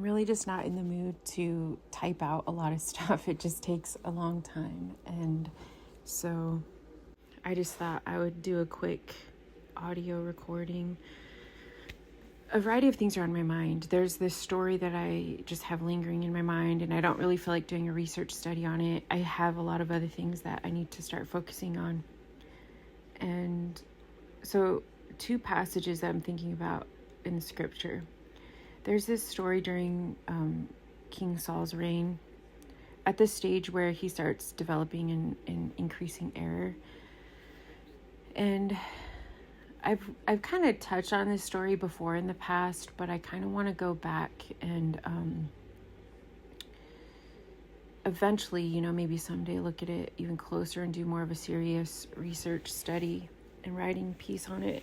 I'm really just not in the mood to type out a lot of stuff. It just takes a long time. And so I just thought I would do a quick audio recording. A variety of things are on my mind. There's this story that I just have lingering in my mind, and I don't really feel like doing a research study on it. I have a lot of other things that I need to start focusing on. And so 2 passages that I'm thinking about in the scripture. There's this story during King Saul's reign, at this stage where he starts developing and increasing error. And I've kind of touched on this story before in the past, but I kind of want to go back and eventually, maybe someday look at it even closer and do more of a serious research study and writing piece on it.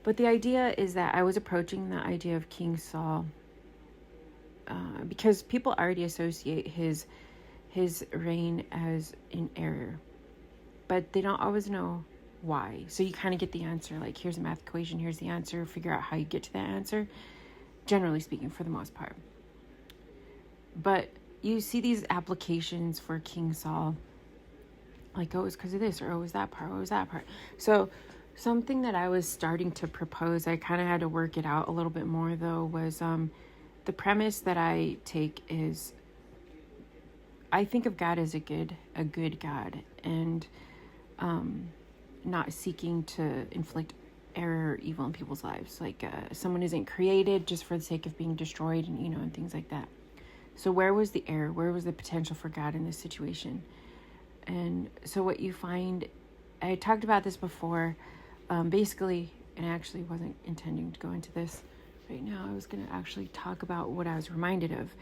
But the idea is that I was approaching the idea of King Saul because people already associate his reign as in error, but they don't always know why. So you kind of get the answer, like here's a math equation, here's the answer, figure out how you get to that answer, generally speaking, for the most part. But you see these applications for King Saul, like, oh, it's because of this, or oh, it was that part, oh, it was that part. So something that I was starting to propose, I kind of had to work it out a little bit more though, was the premise that I take is I think of God as a good God, and not seeking to inflict error or evil in people's lives. Like someone isn't created just for the sake of being destroyed, and and things like that. So where was the error? Where was the potential for God in this situation? And so what you find, I talked about this before, basically, and I actually wasn't intending to go into this right now. I was going to actually talk about what I was reminded of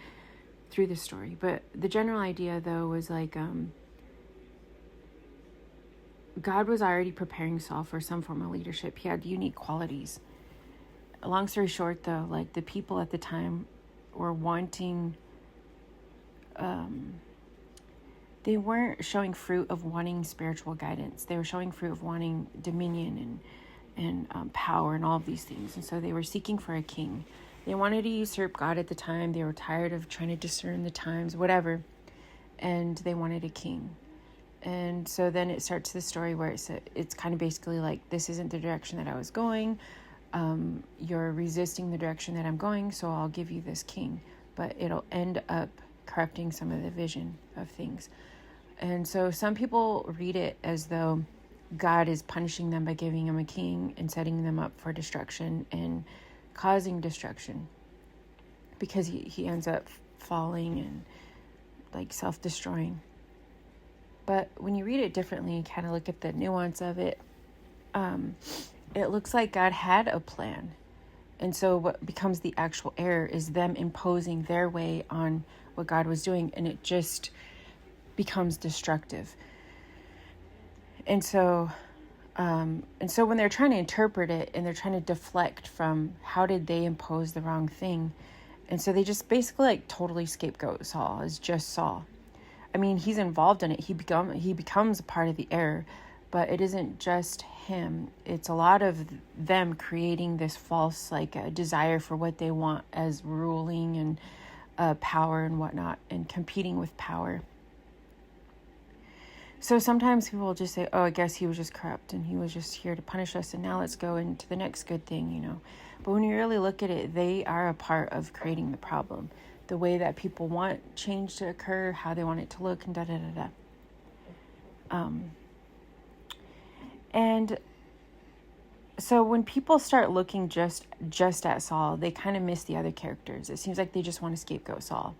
through this story. But the general idea, though, was like God was already preparing Saul for some form of leadership. He had unique qualities. Long story short, though, like the people at the time were wanting, they weren't showing fruit of wanting spiritual guidance. They were showing fruit of wanting dominion and power and all of these things. And so they were seeking for a king. They wanted to usurp God at the time. They were tired of trying to discern the times, whatever. And they wanted a king. And so then it starts the story where it's kind of basically like, this isn't the direction that I was going. You're resisting the direction that I'm going, so I'll give you this king. But it'll end up corrupting some of the vision of things. And so some people read it as though God is punishing them by giving them a king and setting them up for destruction and causing destruction, because he ends up falling and like self-destroying. But when you read it differently and kind of look at the nuance of it, it looks like God had a plan. And so what becomes the actual error is them imposing their way on what God was doing, and it just becomes destructive. And so when they're trying to interpret it and they're trying to deflect from how did they impose the wrong thing, and so they just basically like totally scapegoat Saul as just Saul. I mean, he's involved in it. He becomes a part of the error, but it isn't just him. It's a lot of them creating this false desire for what they want as ruling and power and whatnot, and competing with power. So sometimes people will just say, oh, I guess he was just corrupt and he was just here to punish us, and now let's go into the next good thing, But when you really look at it, they are a part of creating the problem. The way that people want change to occur, how they want it to look, and da-da-da-da. And so when people start looking just at Saul, they kind of miss the other characters. It seems like they just want to scapegoat Saul.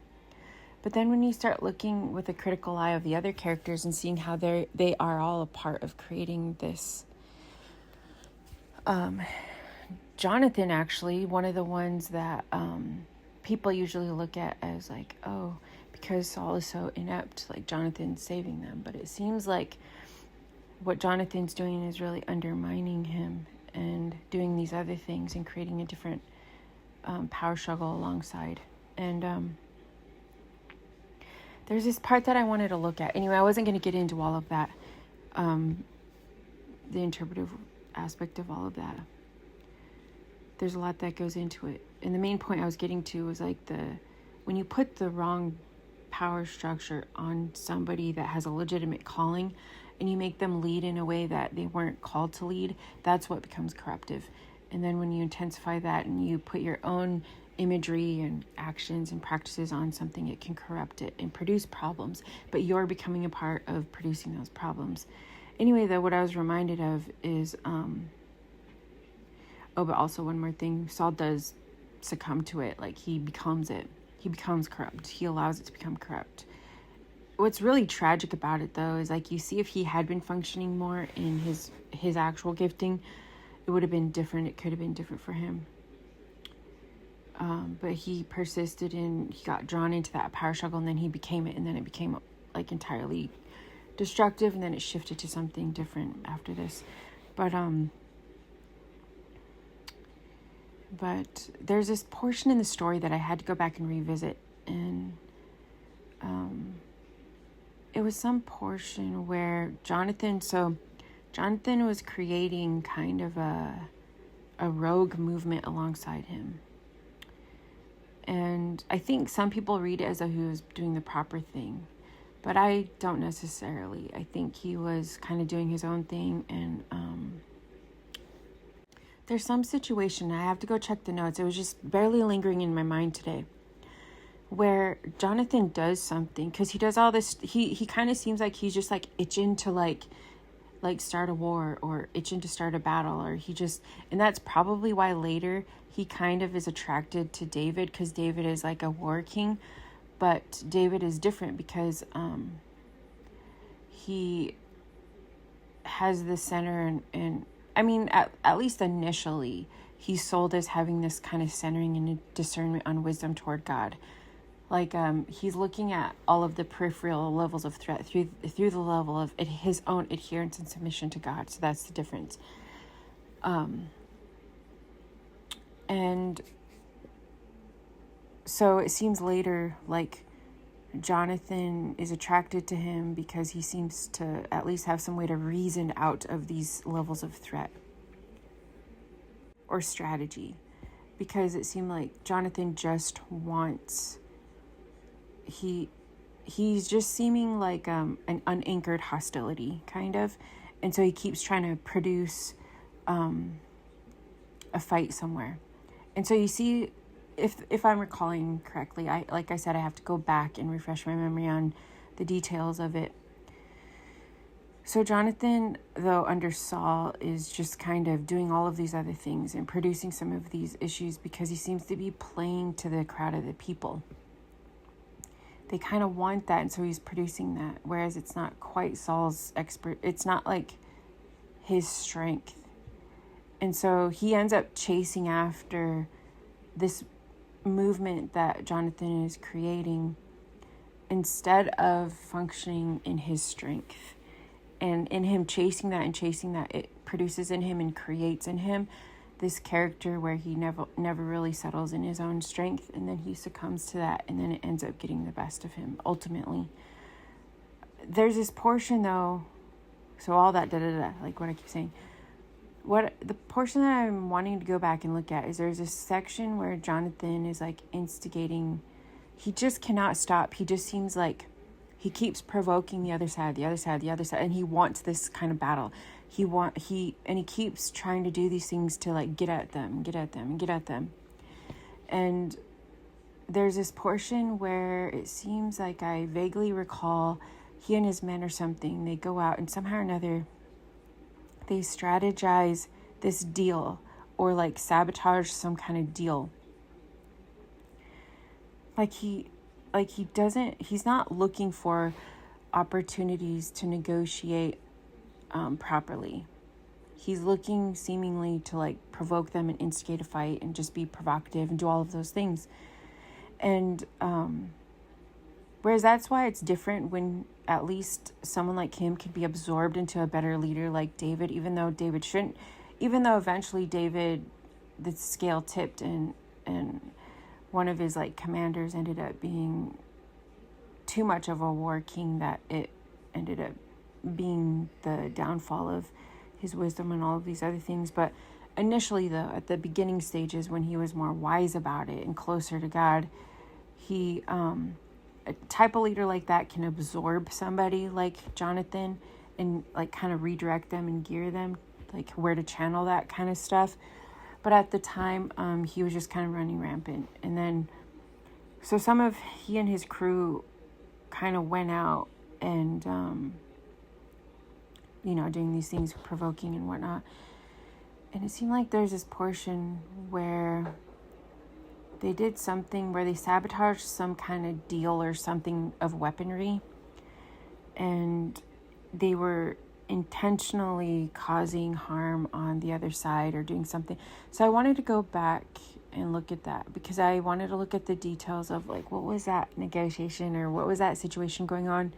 But then when you start looking with a critical eye of the other characters and seeing how they are all a part of creating this. Jonathan, actually, one of the ones that people usually look at as like, oh, because Saul is so inept, like Jonathan's saving them. But it seems like what Jonathan's doing is really undermining him and doing these other things and creating a different power struggle alongside. And there's this part that I wanted to look at. Anyway, I wasn't going to get into all of that, the interpretive aspect of all of that. There's a lot that goes into it. And the main point I was getting to was like when you put the wrong power structure on somebody that has a legitimate calling and you make them lead in a way that they weren't called to lead, that's what becomes corruptive. And then when you intensify that and you put your own imagery and actions and practices on something, it can corrupt it and produce problems, but you're becoming a part of producing those problems. Anyway, though, what I was reminded of is, but also one more thing, Saul does succumb to it. Like, he becomes it. He becomes corrupt. He allows it to become corrupt. What's really tragic about it, though, is like, you see, if he had been functioning more in his actual gifting, it would have been different. It could have been different for him. But he persisted and he got drawn into that power struggle, and then he became it, and then it became like entirely destructive, and then it shifted to something different after this. But there's this portion in the story that I had to go back and revisit, and it was some portion where Jonathan was creating kind of a rogue movement alongside him. And I think some people read it as though he was doing the proper thing, but I don't necessarily. I think he was kind of doing his own thing, and there's some situation, I have to go check the notes, it was just barely lingering in my mind today, where Jonathan does something, because he does all this, he kind of seems like he's just like itching to like start a war, or itching to start a battle, or and that's probably why later he kind of is attracted to David, because David is like a war king, but David is different because he has the center, and I mean, at least initially, he's sold as having this kind of centering and discernment on wisdom toward God. Like, he's looking at all of the peripheral levels of threat through the level of his own adherence and submission to God. So that's the difference. And so it seems later like Jonathan is attracted to him because he seems to at least have some way to reason out of these levels of threat or strategy. Because it seemed like Jonathan just wants... He's just seeming like an unanchored hostility, kind of. And so he keeps trying to produce a fight somewhere. And so you see, if I'm recalling correctly, like I said, I have to go back and refresh my memory on the details of it. So Jonathan, though, under Saul, is just kind of doing all of these other things and producing some of these issues because he seems to be playing to the crowd of the people. They kind of want that, and so he's producing that, whereas it's not quite Saul's it's not like his strength. And so he ends up chasing after this movement that Jonathan is creating instead of functioning in his strength. And in him chasing that, it produces in him and creates in him this character where he never really settles in his own strength, and then he succumbs to that, and then it ends up getting the best of him ultimately. There's this portion, though, so all that like what I keep saying, what the portion that I'm wanting to go back and look at is there's this section where Jonathan is like instigating. He just cannot stop. He just seems like he keeps provoking the other side, and he wants this kind of battle. He keeps trying to do these things to like get at them. And there's this portion where it seems like I vaguely recall he and his men or something, they go out and somehow or another they strategize this deal or like sabotage some kind of deal. He's not looking for opportunities to negotiate properly. He's looking seemingly to like provoke them and instigate a fight and just be provocative and do all of those things. And whereas that's why it's different when at least someone like him could be absorbed into a better leader like David, even though eventually David, the scale tipped and one of his like commanders ended up being too much of a war king that it ended up being the downfall of his wisdom and all of these other things. But initially, though, at the beginning stages when he was more wise about it and closer to God, a type of leader like that can absorb somebody like Jonathan and like kind of redirect them and gear them, like where to channel that kind of stuff. But at the time, he was just kind of running rampant. And then, so he and his crew kind of went out and, doing these things, provoking and whatnot. And it seemed like there's this portion where they did something where they sabotaged some kind of deal or something of weaponry. And they were intentionally causing harm on the other side or doing something. So I wanted to go back and look at that because I wanted to look at the details of like, what was that negotiation or what was that situation going on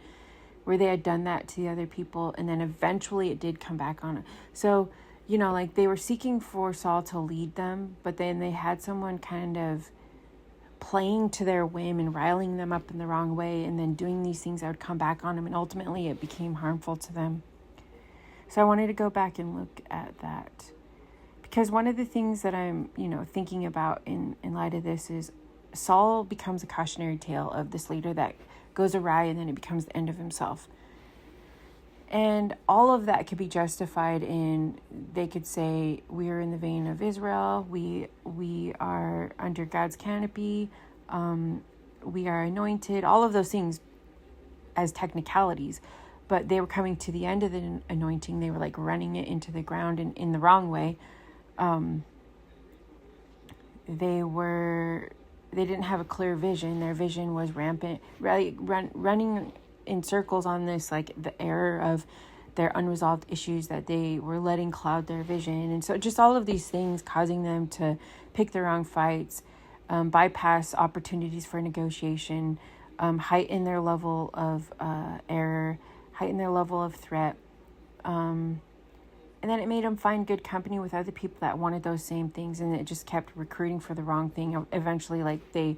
where they had done that to the other people, and then eventually it did come back on it. So, like they were seeking for Saul to lead them, but then they had someone kind of playing to their whim and riling them up in the wrong way and then doing these things that would come back on them, and ultimately it became harmful to them. So I wanted to go back and look at that. Because one of the things that I'm, thinking about in light of this is Saul becomes a cautionary tale of this leader that goes awry, and then it becomes the end of himself. And all of that could be justified in, they could say, we are in the vein of Israel, we are under God's canopy, we are anointed, all of those things as technicalities. But they were coming to the end of the anointing. They were like running it into the ground in the wrong way. They didn't have a clear vision. Their vision was rampant, running in circles on this, like the error of their unresolved issues that they were letting cloud their vision. And so just all of these things causing them to pick the wrong fights, bypass opportunities for negotiation, heighten their level of error, heighten their level of threat. And then it made them find good company with other people that wanted those same things, and it just kept recruiting for the wrong thing. Eventually, like they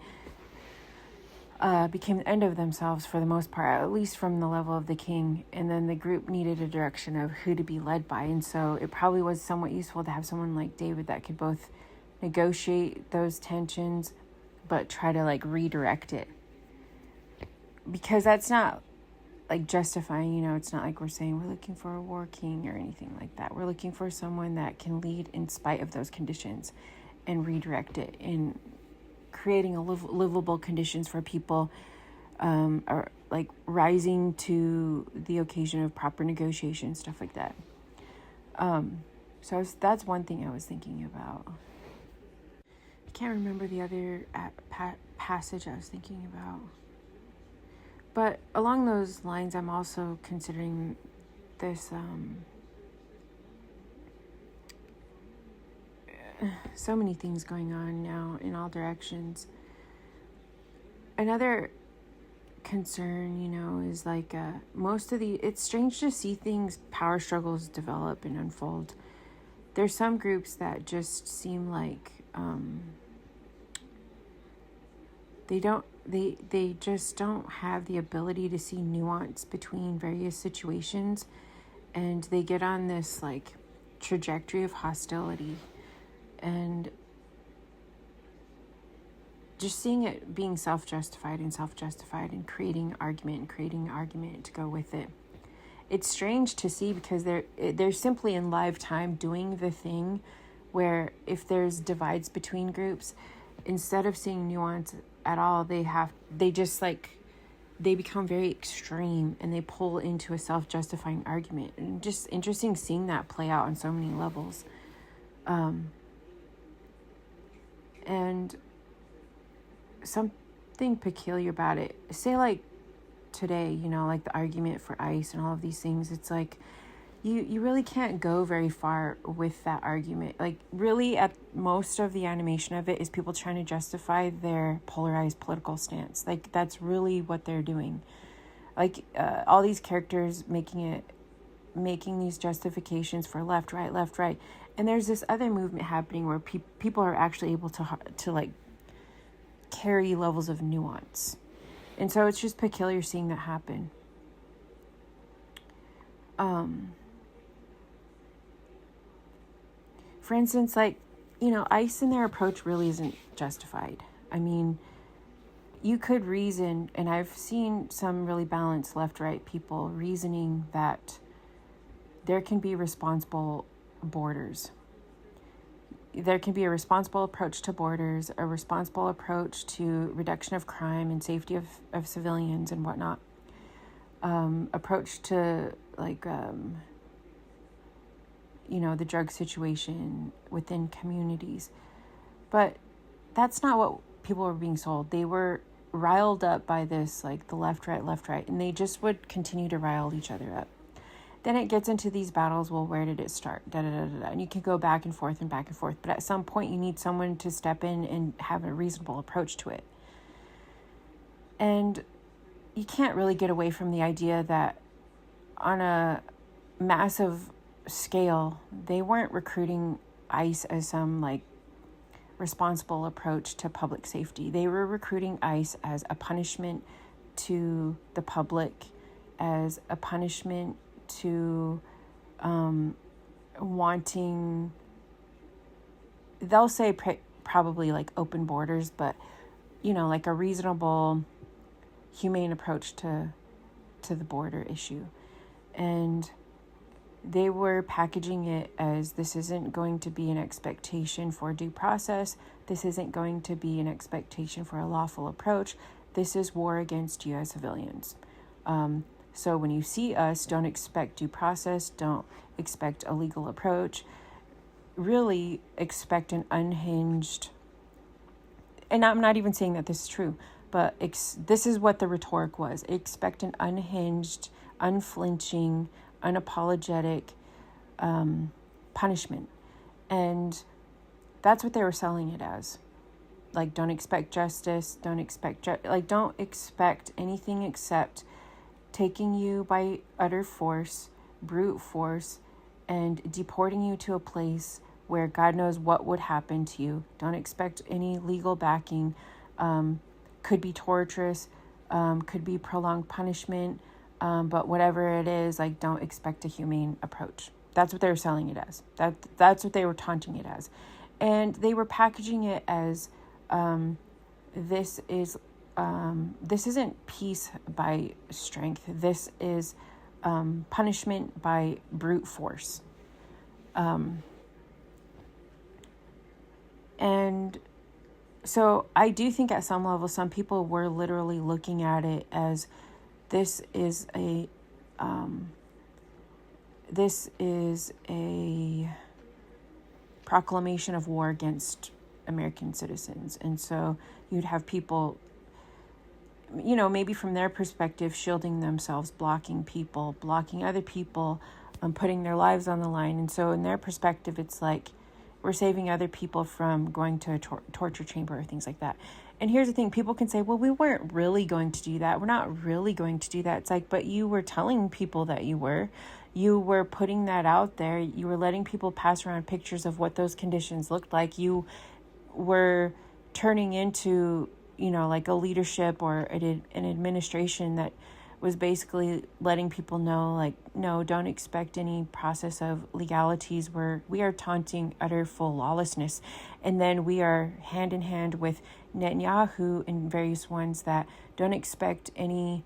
became the end of themselves for the most part, at least from the level of the king. And then the group needed a direction of who to be led by. And so it probably was somewhat useful to have someone like David that could both negotiate those tensions, but try to like redirect it. Because that's not like justifying, it's not like we're saying we're looking for a war king or anything like that. We're looking for someone that can lead in spite of those conditions and redirect it in creating a livable conditions for people, or like rising to the occasion of proper negotiation, stuff like that. So that's one thing I was thinking about. I can't remember the other passage I was thinking about. But along those lines, I'm also considering this, so many things going on now in all directions. Another concern, is like it's strange to see power struggles develop and unfold. There's some groups that just seem like they just don't have the ability to see nuance between various situations, and they get on this like trajectory of hostility, and just seeing it being self-justified and creating argument to go with it. It's strange to see because they're simply in live time doing the thing where if there's divides between groups, instead of seeing nuance at all, they become very extreme and they pull into a self-justifying argument. And just interesting seeing that play out on so many levels. And something peculiar about it, say like today, like the argument for ICE and all of these things, it's like you really can't go very far with that argument. Like really at most of the animation of it is people trying to justify their polarized political stance. Like that's really what they're doing. Like all these characters making these justifications for left, right. And there's this other movement happening where people are actually able to like carry levels of nuance. And so it's just peculiar seeing that happen. For instance, like, ICE and their approach really isn't justified. I mean, you could reason, and I've seen some really balanced left-right people reasoning that there can be responsible borders. There can be a responsible approach to borders, a responsible approach to reduction of crime and safety of civilians and whatnot. Approach to the drug situation within communities. But that's not what people were being sold. They were riled up by this, like the left, right, and they just would continue to rile each other up. Then it gets into these battles. Well, where did it start? And you can go back and forth. But at some point, you need someone to step in and have a reasonable approach to it. And you can't really get away from the idea that on a massive scale, they weren't recruiting ICE as some responsible approach to public safety. They were recruiting ICE as a punishment to the public, as a punishment to wanting, they'll say probably open borders, but a reasonable, humane approach to the border issue. And they were packaging it as, this isn't going to be an expectation for due process. This isn't going to be an expectation for a lawful approach. This is war against you as civilians. So when you see us, don't expect due process. Don't expect a legal approach. Really expect an unhinged, and I'm not even saying that this is true, but this is what the rhetoric was. Expect an unhinged, unflinching, unapologetic punishment. And that's what they were selling it as. Don't expect justice, don't expect anything except taking you by utter force, brute force, and deporting you to a place where God knows what would happen to you. Don't expect any legal backing. Could be torturous, could be prolonged punishment, but whatever it is, don't expect a humane approach. That's what they were selling it as. That's what they were taunting it as. And they were packaging it as, this isn't peace by strength. This is punishment by brute force. And so I do think at some level, some people were literally looking at it as, this is a proclamation of war against American citizens. And so you'd have people, maybe from their perspective, shielding themselves, blocking other people, putting their lives on the line. And so in their perspective, it's we're saving other people from going to a torture chamber or things like that. And here's the thing, people can say, well, we weren't really going to do that. We're not really going to do that. It's but you were telling people that you were putting that out there. You were letting people pass around pictures of what those conditions looked like. You were turning into, a leadership or an administration that was basically letting people know, no, don't expect any process of legalities, where we are taunting utter full lawlessness. And then we are hand in hand with Netanyahu and various ones that don't expect any,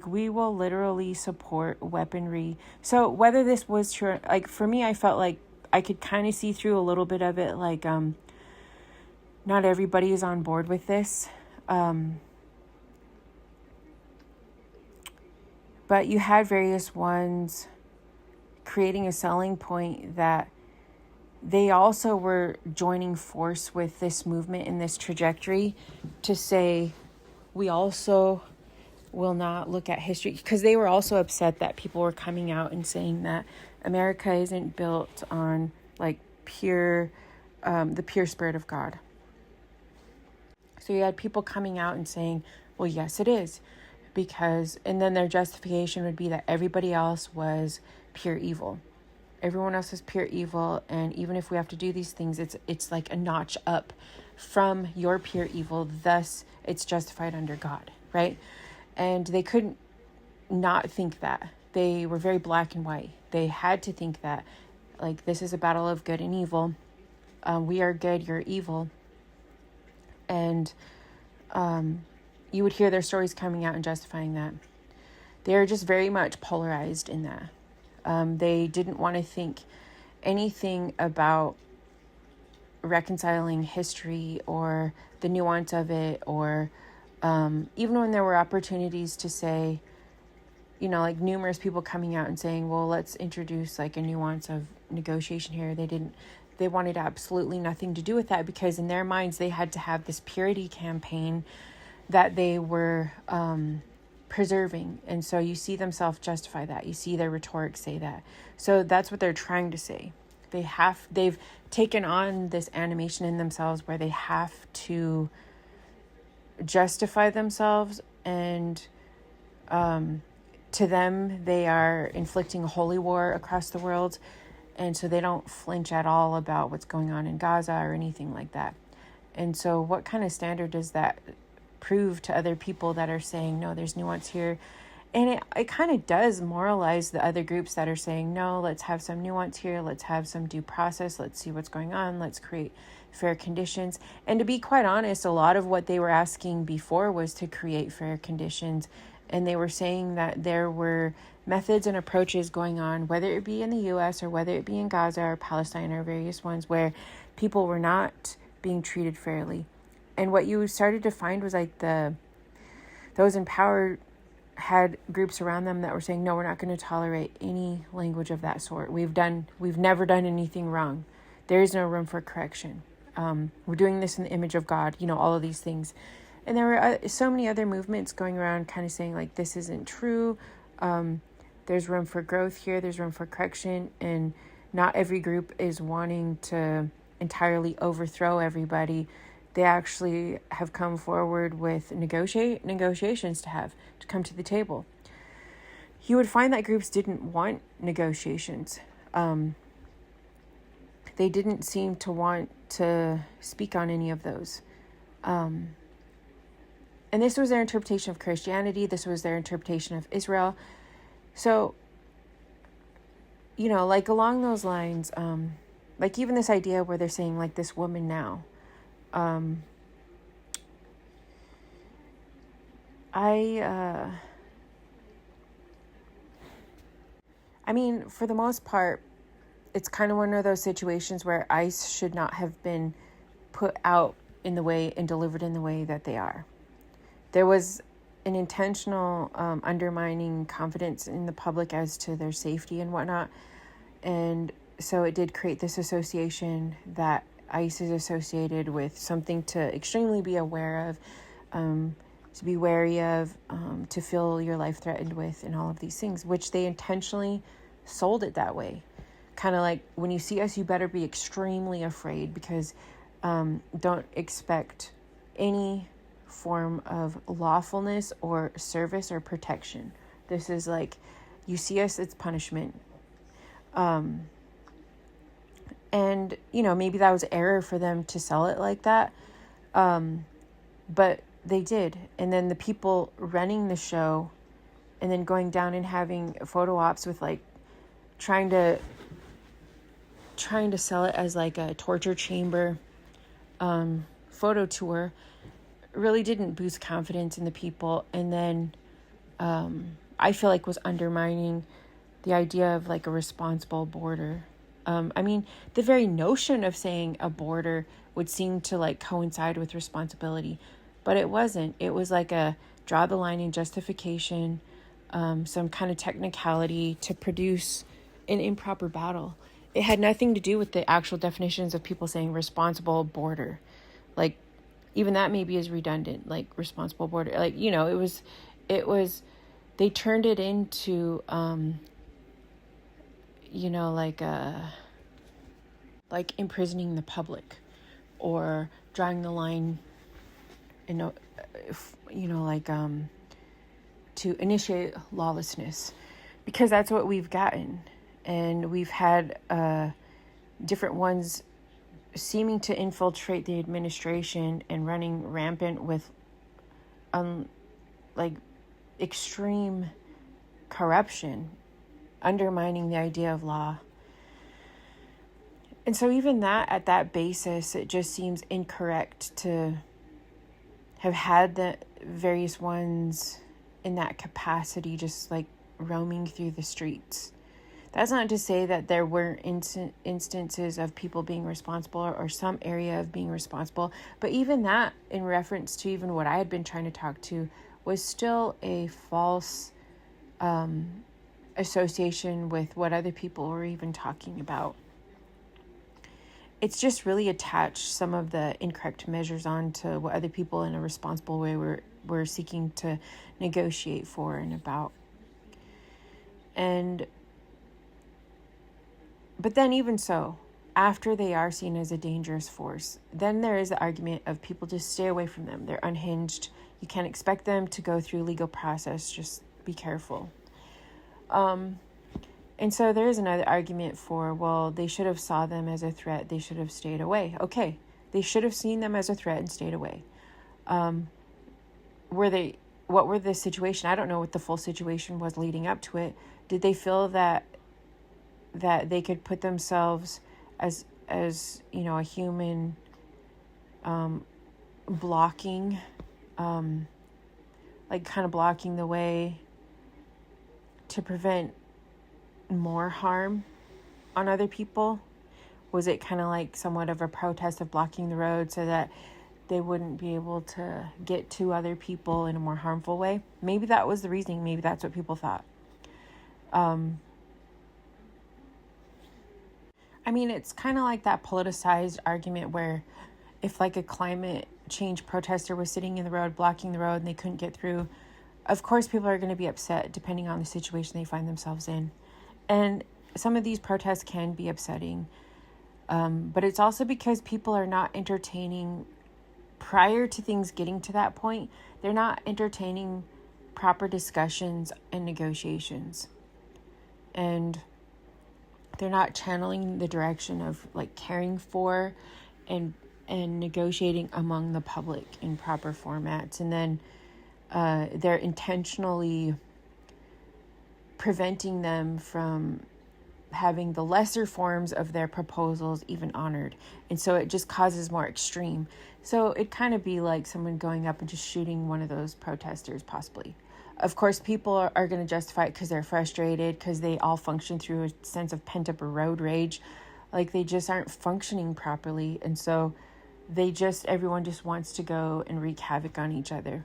we will literally support weaponry. So whether this was true, for me, I felt like I could kind of see through a little bit of it, not everybody is on board with this. But you had various ones creating a selling point that they also were joining force with this movement and this trajectory to say, we also will not look at history, because they were also upset that people were coming out and saying that America isn't built on pure, the pure spirit of God. So you had people coming out and saying, well, yes, it is. And then their justification would be that everybody else was pure evil. Everyone else is pure evil. And even if we have to do these things, it's like a notch up from your pure evil. Thus, it's justified under God, right? And they couldn't not think that. They were very black and white. They had to think that, this is a battle of good and evil. We are good, you're evil. And you would hear their stories coming out and justifying that. They're just very much polarized in that. They didn't want to think anything about reconciling history or the nuance of it, or even when there were opportunities to say, like numerous people coming out and saying, well, let's introduce like a nuance of negotiation here. They wanted absolutely nothing to do with that, because in their minds, they had to have this purity campaign that they were preserving. And so you see them self-justify that. You see their rhetoric say that. So that's what they're trying to say. They've taken on this animation in themselves where they have to justify themselves, and to them, they are inflicting a holy war across the world. And so they don't flinch at all about what's going on in Gaza or anything like that. And so what kind of standard does that prove to other people that are saying, no, there's nuance here? And it kind of does moralize the other groups that are saying, no, let's have some nuance here. Let's have some due process. Let's see what's going on. Let's create fair conditions. And to be quite honest, a lot of what they were asking before was to create fair conditions. And they were saying that there were methods and approaches going on, whether it be in the U.S. or whether it be in Gaza or Palestine or various ones, where people were not being treated fairly. And what you started to find was like those in power had groups around them that were saying, no, we're not going to tolerate any language of that sort. We've never done anything wrong. There is no room for correction. We're doing this in the image of God, all of these things. And there were so many other movements going around kind of saying like, this isn't true. There's room for growth here. There's room for correction. And not every group is wanting to entirely overthrow everybody. They actually have come forward with negotiations to come to the table. You would find that groups didn't want negotiations. They didn't seem to want to speak on any of those. And this was their interpretation of Christianity. This was their interpretation of Israel. So, like along those lines, like even this idea where they're saying like this woman now, I mean, for the most part, it's kind of one of those situations where ICE should not have been put out in the way and delivered in the way that they are. There was an intentional undermining confidence in the public as to their safety and whatnot. And so it did create this association that ICE is associated with something to extremely be aware of, to be wary of, to feel your life threatened with, and all of these things, which they intentionally sold it that way. Kind of like, when you see us, you better be extremely afraid, because don't expect any form of lawfulness or service or protection. This is like, you see us, it's punishment. And maybe that was error for them to sell it like that, but they did. And then the people running the show, and then going down and having photo ops with like trying to sell it as like a torture chamber photo tour, really didn't boost confidence in the people. And then I feel like was undermining the idea of like a responsible border. I mean, the very notion of saying a border would seem to like coincide with responsibility, but it wasn't. It was like a draw the line in justification, some kind of technicality to produce an improper battle. It had nothing to do with the actual definitions of people saying responsible border. Like, even that maybe is redundant, like responsible border. Like, it was, they turned it into, like imprisoning the public, or drawing the line, to initiate lawlessness, because that's what we've gotten. And we've had different ones seeming to infiltrate the administration and running rampant with extreme corruption, undermining the idea of law. And so even that, at that basis, it just seems incorrect to have had the various ones in that capacity just like roaming through the streets. That's not to say that there weren't instances of people being responsible or some area of being responsible, but even that, in reference to even what I had been trying to talk to, was still a false association with what other people were even talking about. It's just really attached some of the incorrect measures onto what other people in a responsible way were seeking to negotiate for and about. But then even so, after they are seen as a dangerous force, then there is the argument of people just stay away from them. They're unhinged. You can't expect them to go through legal process. Just be careful. And so there is another argument for, well, they should have saw them as a threat. They should have stayed away. Okay, they should have seen them as a threat and stayed away. What were the situation? I don't know what the full situation was leading up to it. Did they feel that they could put themselves as a human blocking, like kind of blocking the way to prevent more harm on other people? Was it kind of like somewhat of a protest of blocking the road so that they wouldn't be able to get to other people in a more harmful way? Maybe that was the reasoning. Maybe that's what people thought. It's kind of like that politicized argument where if like a climate change protester was sitting in the road, blocking the road, and they couldn't get through, of course people are going to be upset depending on the situation they find themselves in. And some of these protests can be upsetting. But it's also because people are not entertaining, prior to things getting to that point, they're not entertaining proper discussions and negotiations. And they're not channeling the direction of like caring for and negotiating among the public in proper formats. And then they're intentionally preventing them from having the lesser forms of their proposals even honored. And so it just causes more extreme. So it kind of be like someone going up and just shooting one of those protesters, possibly. Of course, people are going to justify it because they're frustrated, because they all function through a sense of pent-up road rage. Like they just aren't functioning properly. And so everyone just wants to go and wreak havoc on each other.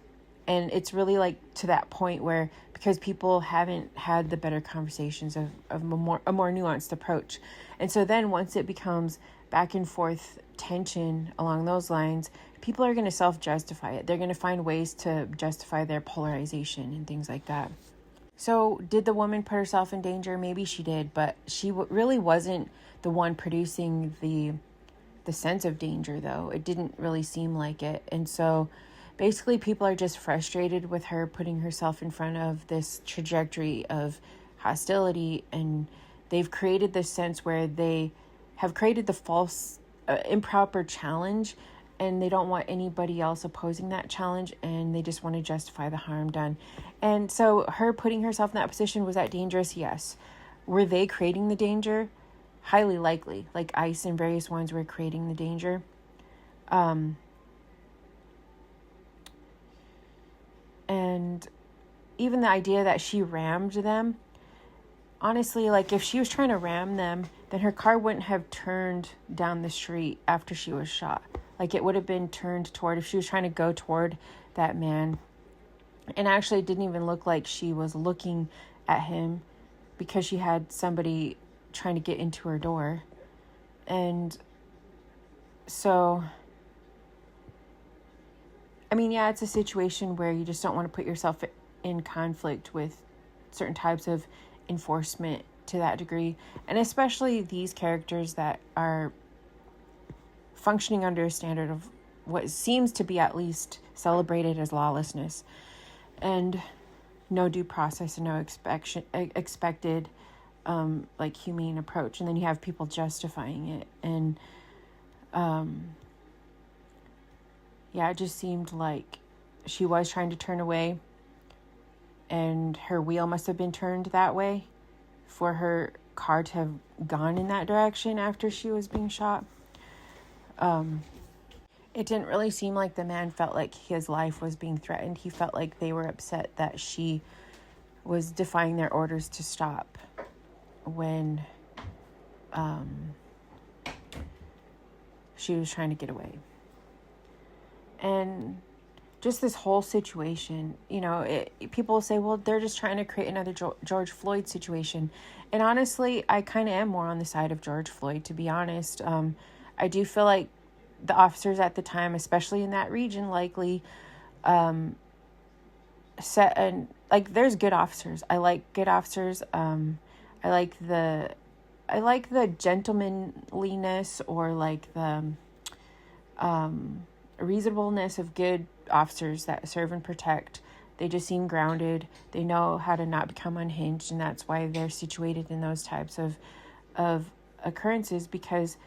And it's really like to that point where, because people haven't had the better conversations of a more nuanced approach. And so then once it becomes back and forth tension along those lines, people are going to self-justify it. They're going to find ways to justify their polarization and things like that. So did the woman put herself in danger? Maybe she did, but she really wasn't the one producing the sense of danger, though. It didn't really seem like it. And so basically people are just frustrated with her putting herself in front of this trajectory of hostility, and they've created this sense where they have created the false, improper challenge, and they don't want anybody else opposing that challenge, and they just want to justify the harm done. And so her putting herself in that position, was that dangerous? Yes. Were they creating the danger? Highly likely. Like ICE and various ones were creating the danger. And even the idea that she rammed them, honestly, like if she was trying to ram them, then her car wouldn't have turned down the street after she was shot. Like it would have been turned toward, if she was trying to go toward that man. And actually it didn't even look like she was looking at him, because she had somebody trying to get into her door. And so, yeah, it's a situation where you just don't want to put yourself in conflict with certain types of enforcement to that degree. And especially these characters that are functioning under a standard of what seems to be at least celebrated as lawlessness, and no due process and no expected like humane approach. And then you have people justifying it. And it just seemed like she was trying to turn away, and her wheel must have been turned that way for her car to have gone in that direction after she was being shot. it didn't really seem like the man felt like his life was being threatened. He felt like they were upset that she was defying their orders to stop when she was trying to get away. And just this whole situation, people say, well, they're just trying to create another George Floyd situation. And honestly, I kind of am more on the side of George Floyd, to be honest. I do feel like the officers at the time, especially in that region, likely there's good officers. I like good officers. I like the gentlemanliness, or like the reasonableness of good officers that serve and protect. They just seem grounded. They know how to not become unhinged, and that's why they're situated in those types of occurrences, because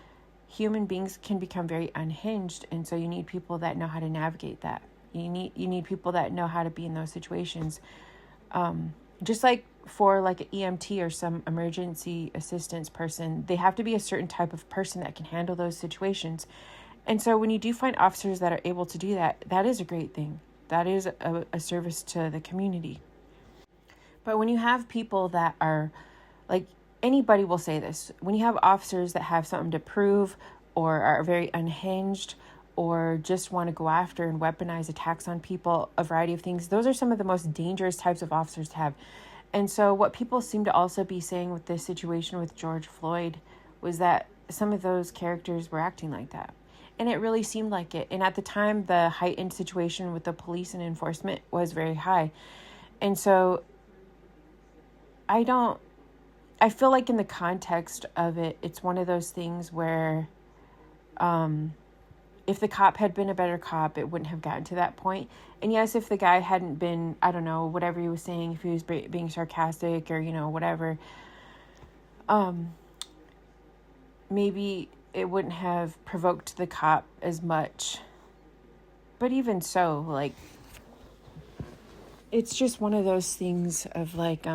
human beings can become very unhinged, and so you need people that know how to navigate that. You need people that know how to be in those situations. Just like for like an EMT or some emergency assistance person, they have to be a certain type of person that can handle those situations. And so when you do find officers that are able to do that, that is a great thing. That is a service to the community. But when you have people that are, like, anybody will say this, when you have officers that have something to prove, or are very unhinged, or just want to go after and weaponize attacks on people, a variety of things, those are some of the most dangerous types of officers to have. And so what people seem to also be saying with this situation with George Floyd was that some of those characters were acting like that. And it really seemed like it. And at the time, the heightened situation with the police and enforcement was very high. And so I feel like in the context of it, it's one of those things where if the cop had been a better cop, it wouldn't have gotten to that point. And yes, if the guy hadn't been, I don't know, whatever he was saying, if he was being sarcastic or, whatever, maybe it wouldn't have provoked the cop as much. But even so, like, it's just one of those things of like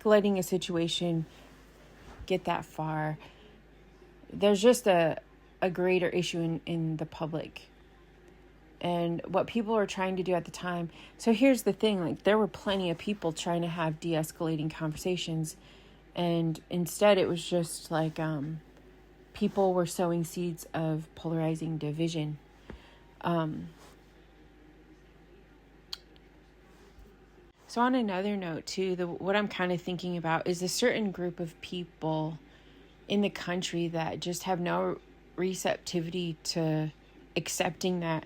letting a situation get that far. There's just a greater issue in the public and what people were trying to do at the time. So here's the thing, like, there were plenty of people trying to have de-escalating conversations, and instead it was just like people were sowing seeds of polarizing division. So on another note too, what I'm kind of thinking about is a certain group of people in the country that just have no receptivity to accepting that,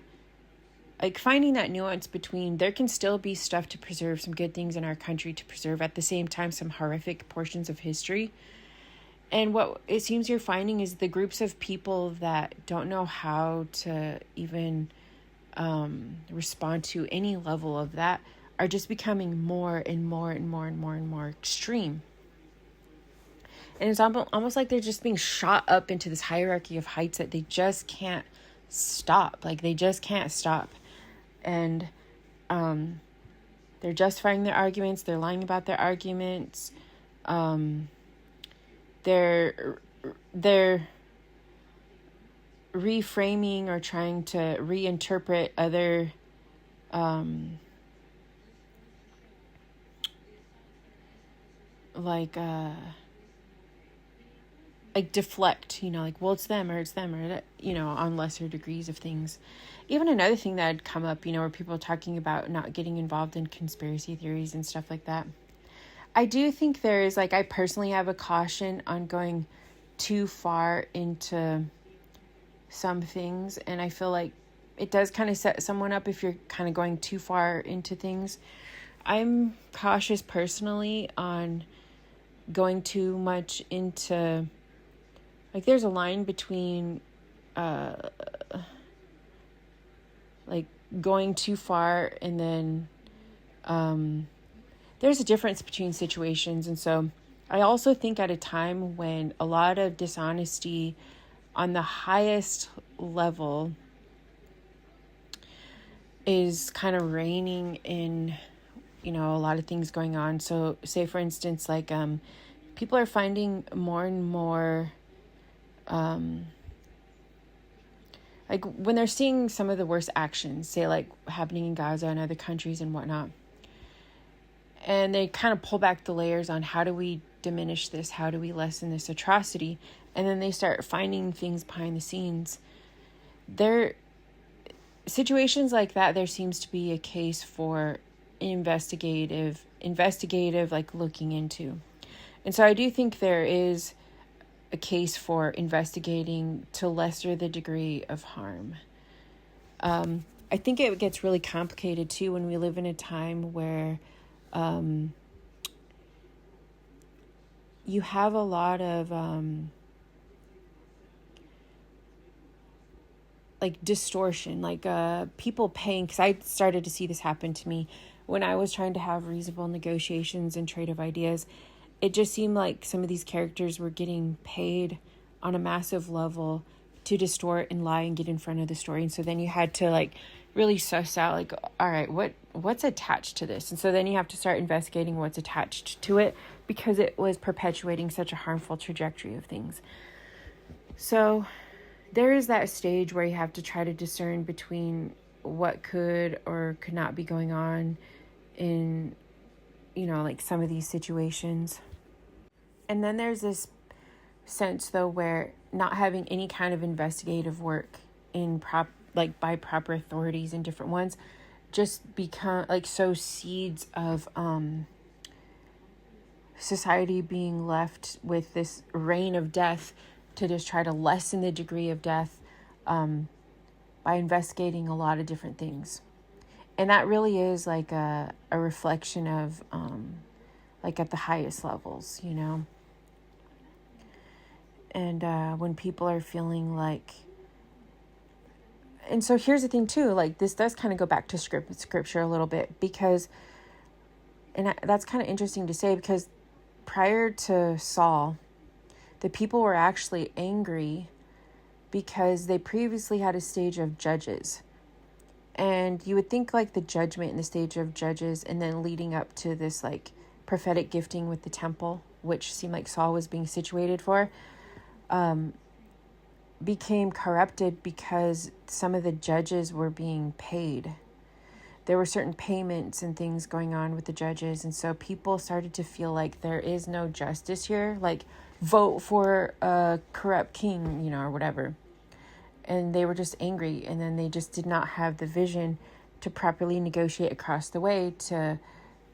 like, finding that nuance between there can still be stuff to preserve, some good things in our country to preserve, at the same time some horrific portions of history. And what it seems you're finding is the groups of people that don't know how to even respond to any level of that are just becoming more and more and more and more and more extreme. And it's almost like they're just being shot up into this hierarchy of heights that they just can't stop. Like, they just can't stop. And they're justifying their arguments. They're lying about their arguments. They're reframing or trying to reinterpret other deflect, well, it's them, or on lesser degrees of things. Even another thing that had come up, where people are talking about not getting involved in conspiracy theories and stuff like that. I do think there is, I personally have a caution on going too far into some things, and I feel like it does kind of set someone up if you're kind of going too far into things. I'm cautious personally on going too much into, there's a line between going too far, and then there's a difference between situations. And so I also think at a time when a lot of dishonesty on the highest level is kind of reigning in, a lot of things going on. So say, for instance, people are finding more and more like when they're seeing some of the worst actions, say like happening in Gaza and other countries and whatnot, and they kind of pull back the layers on how do we diminish this, how do we lessen this atrocity, and then they start finding things behind the scenes. There, situations like that, there seems to be a case for investigative, like looking into. And so I do think there is a case for investigating to lesser the degree of harm. I think it gets really complicated too when we live in a time where you have a lot of like distortion, like people paying, because I started to see this happen to me when I was trying to have reasonable negotiations and trade of ideas. It just seemed like some of these characters were getting paid on a massive level to distort and lie and get in front of the story. And so then you had to like really suss out like, all right, what's attached to this? And so then you have to start investigating what's attached to it, because it was perpetuating such a harmful trajectory of things. So there is that stage where you have to try to discern between what could or could not be going on in, like some of these situations. And then there's this sense though where not having any kind of investigative work by proper authorities and different ones just become like sow seeds of society being left with this reign of death to just try to lessen the degree of death by investigating a lot of different things. And that really is like a reflection of like at the highest levels, and when people are feeling like, and so here's the thing too, like this does kind of go back to scripture a little bit, because, and that's kind of interesting to say, because prior to Saul, the people were actually angry because they previously had a stage of judges. And you would think like the judgment in the stage of judges and then leading up to this like prophetic gifting with the temple, which seemed like Saul was being situated for, became corrupted because some of the judges were being paid. There were certain payments and things going on with the judges. And so people started to feel like there is no justice here. Like vote for a corrupt king, or whatever. And they were just angry. And then they just did not have the vision to properly negotiate across the way to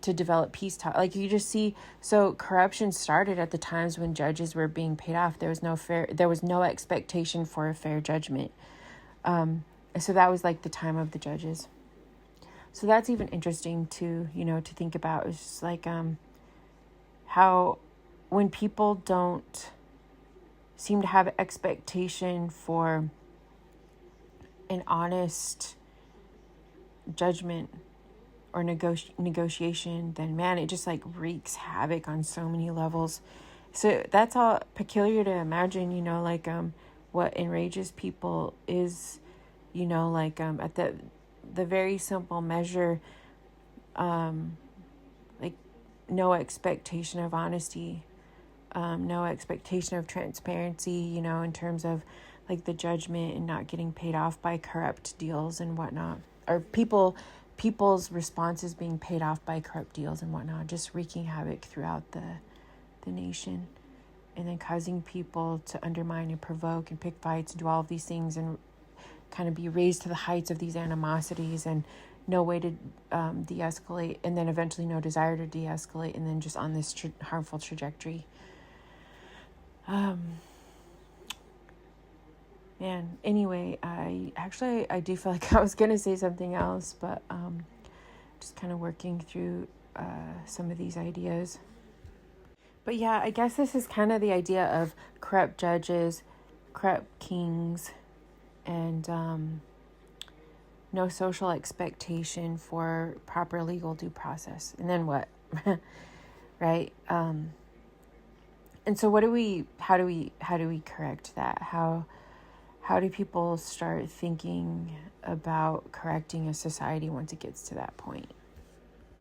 develop peace talk. Like you just see, so corruption started at the times when judges were being paid off. There was no expectation for a fair judgment. So that was like the time of the judges. So that's even interesting to think about. It's just like how when people don't seem to have expectation for an honest judgment or negotiation, then man, it just like wreaks havoc on so many levels. So that's all peculiar to imagine, like what enrages people is, at the very simple measure, like no expectation of honesty, no expectation of transparency, in terms of like the judgment and not getting paid off by corrupt deals and whatnot, or people's responses being paid off by corrupt deals and whatnot, just wreaking havoc throughout the nation, and then causing people to undermine and provoke and pick fights and do all of these things and kind of be raised to the heights of these animosities and no way to de-escalate, and then eventually no desire to de-escalate, and then just on this harmful trajectory. Man, anyway, I do feel like I was going to say something else, but just kind of working through some of these ideas. But yeah, I guess this is kind of the idea of corrupt judges, corrupt kings, and no social expectation for proper legal due process. And then what? Right? And so how do we correct that? How do people start thinking about correcting a society once it gets to that point?